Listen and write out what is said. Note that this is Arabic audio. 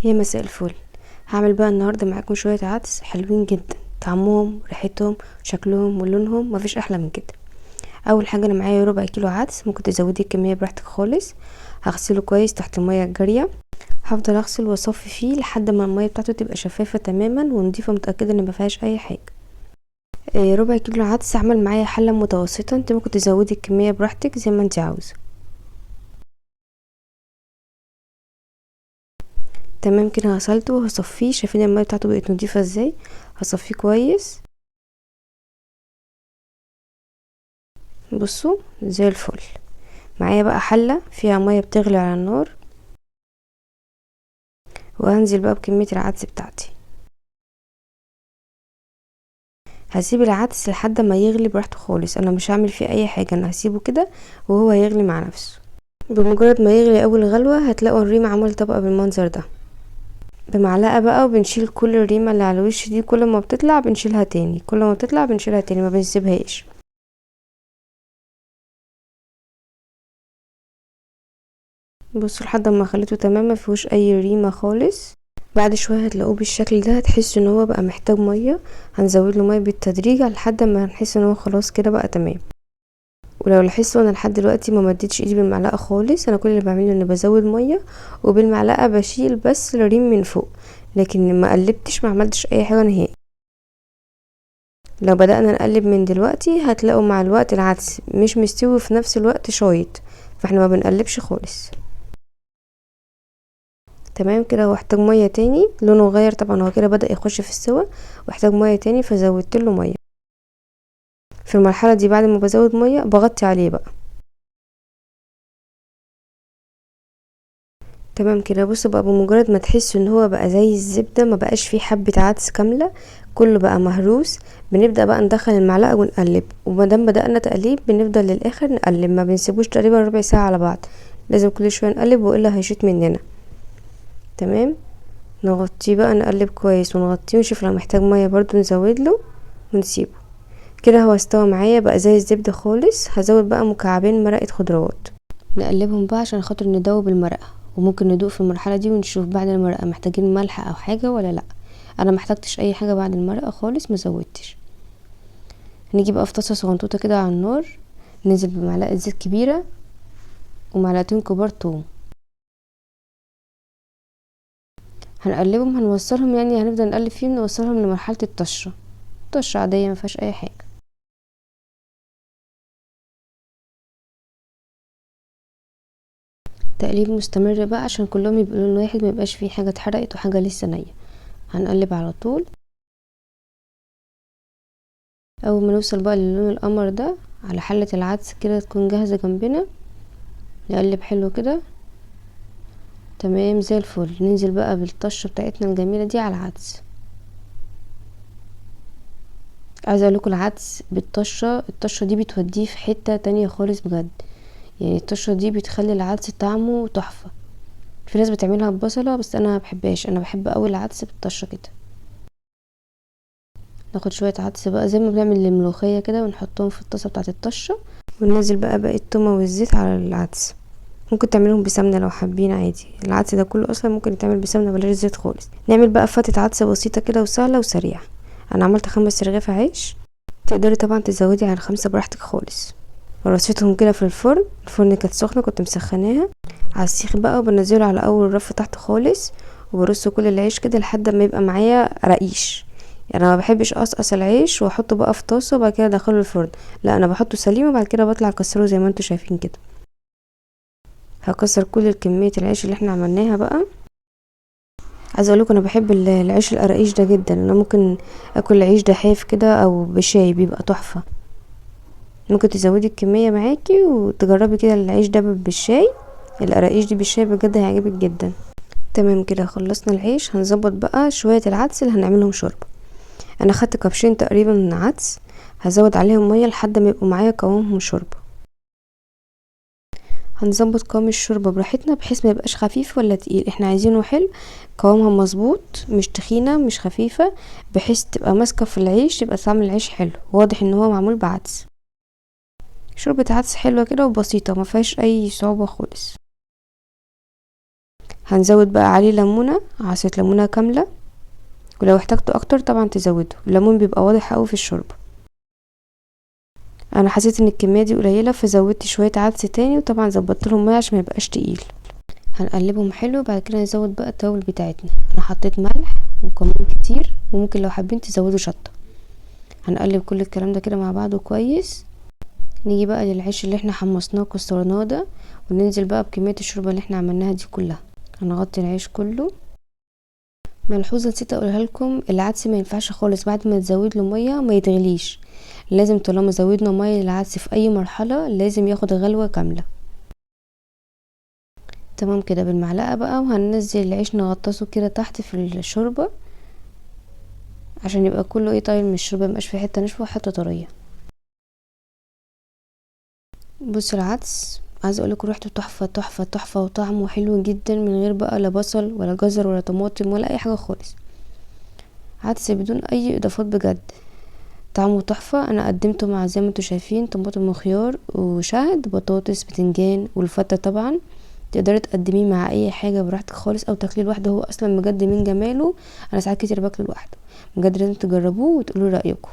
يا مساء الفل. هعمل بقى النهارده معاكم شويه عدس حلوين جدا، طعمهم ريحتهم شكلهم ولونهم مفيش احلى من كده. اول حاجه انا معايا ربع كيلو عدس، ممكن تزودي الكميه براحتك خالص. هغسله كويس تحت الميه الجاريه، هفضل اغسل واصفي فيه لحد ما الميه بتاعته تبقى شفافه تماما ونضيفه، متاكده ان مفيهاش اي حاجه. ربع كيلو عدس عمل معايا حله متوسطه، انت ممكن تزودي الكميه براحتك زي ما انت عاوزه. تمام كده غسلته وهصفيه، شايفين الميه بتاعته بقت نضيفه ازاي؟ هصفيه كويس. بصوا زي الفل. معايا بقى حلة فيها مية بتغلي على النار، وهنزل بقى بكمية العدس بتاعتي. هسيب العدس لحد ما يغلي براحته خالص، انا مش هعمل فيه اي حاجة، انا هسيبه كده وهو هيغلي مع نفسه. بمجرد ما يغلي اول غلوة هتلاقوا الريمة عمل طبقة بالمنظر ده. بمعلقة بقى وبنشيل كل الريمة اللي على الوش دي، كل ما بتطلع بنشيلها تاني، كل ما بتطلع بنشيلها تاني، ما بنسيبهاش. بصوا لحد ما خليته تمام ما فيهوش اي ريمة خالص. بعد شويه هتلاقوه بالشكل ده، هتحسوا ان هو بقى محتاج ميه، هنزود له ميه بالتدريج لحد ما نحس ان هو خلاص كده بقى تمام. ولو لاحظتوا انا لحد دلوقتي ما مديتش ايدي بالمعلقه خالص، انا كل اللي بعمله ان بزود ميه وبالمعلقه بشيل بس الريم من فوق، لكن ما قلبتش، ما عملتش اي حاجه نهائي. لو بدأنا نقلب من دلوقتي هتلاقوا مع الوقت العدس مش مستوي في نفس الوقت شايط، فاحنا ما بنقلبش خالص. تمام كده. هو احتاج ميه تاني، لونه غير طبعا، هو كده بدأ يخش في السوا واحتاج ميه تاني فزودت له ميه. في المرحله دي بعد ما بزود ميه بغطي عليه بقى. تمام كده. بصوا بقى، بمجرد ما تحسوا ان هو بقى زي الزبده، ما بقاش فيه حبه عدس كامله، كله بقى مهروس، بنبدا بقى ندخل المعلقه ونقلب، ومادام بدأنا تقليب بنفضل للاخر نقلب، ما بنسيبوش تقريبا ربع ساعه على بعض، لازم كل شويه نقلب والا هيشيط مننا. تمام. نغطيه بقى نقلب كويس ونغطيه ونشوف لو محتاج ميه برضو نزود له ونسيبه. كده هو استوى معايا بقى زي الزبده خالص. هزود بقى مكعبين مرقه خضروات، نقلبهم بقى عشان خاطر ندوب المرقه، وممكن ندوق في المرحله دي ونشوف بعد المرقه محتاجين ملح او حاجه ولا لا. انا محتاجتش اي حاجه بعد المرقه خالص، ما زودتش. هنيجي بقى في طاسه صغنطوطه كده على النار، ننزل بمعلقه زيت كبيره ومعلقتين كبار توم، هنقلبهم، هنوصلهم، يعني هنفضل نقلب فيهم نوصلهم لمرحله الطشه، طشه عاديه ما فيهاش اي حاجه. تقليب مستمر بقى عشان كلهم يبقوا لون واحد، ما يبقاش فيه حاجه اتحرقت وحاجه لسه نيه. هنقلب على طول. اول ما نوصل بقى للون القمر ده على حلة العدس كده تكون جاهزة جنبنا، نقلب حلو كده. تمام زي الفل. ننزل بقى بالطشة بتاعتنا الجميلة دي على العدس. عايزة اقول لكم العدس بالطشة، الطشة دي بتوديه في حتة تانية خالص بجد، يعني الطشة دي بتخلي العدس طعمه تحفة. في ناس بتعملها ببصلة بس انا مبحبهاش، انا بحب اوي العدس بالطشة كده. ناخد شوية عدس بقى زي ما بنعمل الملوخية كده ونحطهم في الطاسة بتاعة الطشة، وننزل بقى باقي التومة والزيت على العدس. ممكن تعملهم بسمنه لو حابين عادي، العدس ده كله اصلا ممكن يتعمل بسمنه بلاش زيت خالص. نعمل بقى فتة عدس بسيطه كده وسهله وسريعه. انا عملت 5 رغيف عيش، تقدري طبعا تزودي عن 5 براحتك خالص. ورصيتهم كده في الفرن، الفرن كانت سخنه كنت مسخناها على السيخ بقى، وبنزله على اول رف تحت خالص، وبرص كل العيش كده لحد ما يبقى معايا رقيش. يعني انا ما بحبش اقصقص العيش واحطه بقى في طاسه وبعد كده ادخله الفرن، لا انا بحطه سليم وبعد كده بطلع اكسره زي ما انتوا شايفين كده. هكسر كل كمية العيش اللي احنا عملناها بقى. عايزه اقولكم انا بحب العيش القراقيش ده جدا، انا ممكن اكل العيش ده حاف كده او بشاي بيبقى تحفه. ممكن تزودي الكميه معاكي وتجربي كده العيش ده بالشاي، القراقيش دي بالشاي بجد هيعجبك جدا. تمام كده خلصنا العيش، هنظبط بقى شويه العدس اللي هنعملهم شوربه. انا خدت كبشين تقريبا من عدس، هزود عليهم ميه لحد ما يبقوا معايا قوامهم شوربه. هنظبط قوام الشوربه براحتنا بحيث ما يبقاش خفيف ولا تقيل، احنا عايزينه حلو، قوامها مظبوط، مش تخينه مش خفيفه، بحيث تبقى ماسكه في العيش، يبقى طعم العيش حلو واضح ان هو معمول بعدس. شوربه عدس حلوه كده وبسيطه ما فيهاش اي صعوبه خالص. هنزود بقى عليه ليمونه، عصره ليمونه كامله، ولو احتاجته اكتر طبعا تزوده. الليمون بيبقى واضح قوي في الشوربه. انا حسيت ان الكميه دي قليله فزودت شويه عدس تاني، وطبعا ظبطت لهم ميه عشان ما يبقاش تقيل. هنقلبهم حلو. بعد كده نزود بقى التوابل بتاعتنا. انا حطيت ملح وكمون كتير، وممكن لو حابين تزودوا شطه. هنقلب كل الكلام ده كده مع بعضه كويس. نيجي بقى للعيش اللي احنا حمصناه وكسرناه ده، وننزل بقى بكميه الشوربه اللي احنا عملناها دي كلها. هنغطي العيش كله. ملحوظه نسيت اقولها لكم، العدس ما ينفعش خالص بعد ما تزود له ميه ما يتغليش. لازم طالما زودنا ميه للعدس في اي مرحله لازم ياخد غلوه كامله. تمام كده بالمعلقه بقى، وهننزل العيش نغطسه كده تحت في الشوربه عشان يبقى كله طاير من الشوربه، مبقاش في حته ناشفه وحته طريه. بص العدس عايزه اقولك ريحته تحفه تحفه تحفه، وطعمه حلو جدا من غير بقى لا بصل ولا جزر ولا طماطم ولا اي حاجه خالص. عدس بدون اي اضافات بجد، طعمه تحفه. انا قدمته مع زي ما انتوا شايفين طماطم وخيار وشهد بطاطس بتنجان والفته. طبعا تقدري تقدميه مع اي حاجه براحتك خالص، او تاكليه لوحده، هو اصلا بجد من جماله. انا ساعات كتير باكله لوحده. بجد لازم تجربوه وتقولوا رايكم.